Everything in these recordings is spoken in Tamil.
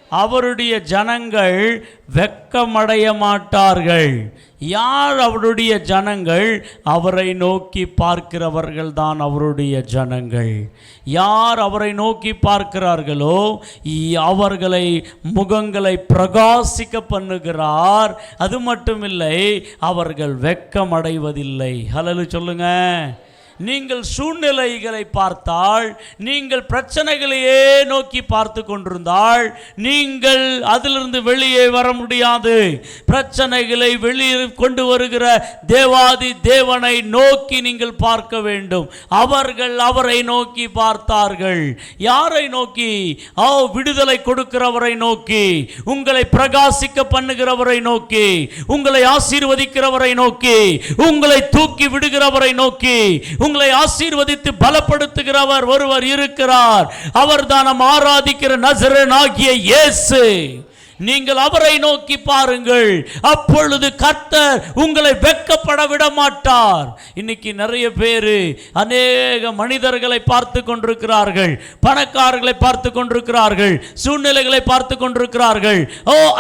அவருடைய ஜனங்கள் வெட்கமடைய மாட்டார்கள். யார் அவருடைய ஜனங்கள்? அவரை நோக்கி பார்க்கிறவர்கள் தான் அவருடைய ஜனங்கள். யார் அவரை நோக்கி பார்க்கிறார்களோ அவர்களை முகங்களை பிரகாசிக்க பண்ணுகிறார். அது மட்டுமில்லை, அவர்கள் வெட்கமடைவதில்லை. ஹல்லேலூயா சொல்லுங்க. நீங்கள் சூழ்நிலைகளை பார்த்தால், நீங்கள் பிரச்சனைகளையே நோக்கி பார்த்து கொண்டிருந்தால் நீங்கள் அதிலிருந்து வெளியே வர முடியாது. பிரச்சனைகளை வெளியே கொண்டு வருகிற தேவாதி தேவனை நோக்கி நீங்கள் பார்க்க வேண்டும். அவர்கள் அவரை நோக்கி பார்த்தார்கள். யாரை நோக்கி? விடுதலை கொடுக்கிறவரை நோக்கி, உங்களை பிரகாசிக்க பண்ணுகிறவரை நோக்கி, உங்களை ஆசீர்வதிக்கிறவரை நோக்கி, உங்களை தூக்கி விடுகிறவரை நோக்கி, உங்களை ஆசீர்வதித்து பலப்படுத்துகிறவர் ஒருவர் இருக்கிறார். அவர்தான் நாம் ஆராதிக்கிற நசரேயனாகிய இயேசு. நீங்கள் அவரை நோக்கி பாருங்கள். அப்பொழுது கர்த்தர் உங்களை வெட்கப்பட விட மாட்டார். இன்னைக்கு நிறைய பேரு அநேக மனிதர்களை பார்த்து கொண்டிருக்கிறார்கள், பணக்காரர்களை பார்த்து கொண்டிருக்கிறார்கள், சூழ்நிலைகளை பார்த்து கொண்டிருக்கிறார்கள்,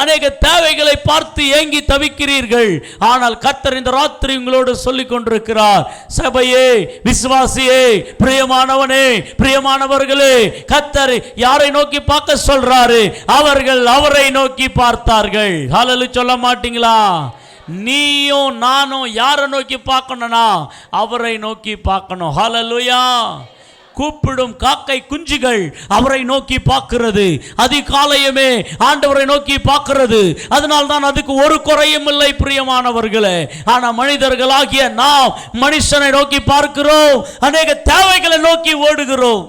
அநேக தேவைகளை பார்த்து ஏங்கி தவிக்கிறீர்கள். ஆனால் கர்த்தர் இந்த ராத்திரி உங்களோடு சொல்லிக் கொண்டிருக்கிறார், சபையே, விசுவாசியே, பிரியமானவனே, பிரியமானவர்களே, கர்த்தர் யாரை நோக்கி பார்க்க சொல்றாரு? அவர்கள் அவரை நோக்கி பார்த்தார்கள். ஹல்லேலூயா சொல்ல மாட்டீங்களா? நீயும் நானும் யாரை நோக்கி பார்க்கணும்னா அவரை நோக்கி பார்க்கணும். ஹல்லேலூயா. கூப்பிடும் காக்கை குஞ்சுகள் அவரை நோக்கி பார்க்கிறது. அதிகாலையுமே ஆண்டவரை நோக்கி பார்க்கிறது. அதனால் தான் அதுக்கு ஒரு குறையும் இல்லை பிரியமானவர்களே. ஆனா மனிதர்களாகிய நாம் மனுஷனை நோக்கி பார்க்கிறோம், அநேக தேவைகளை நோக்கி ஓடுகிறோம்.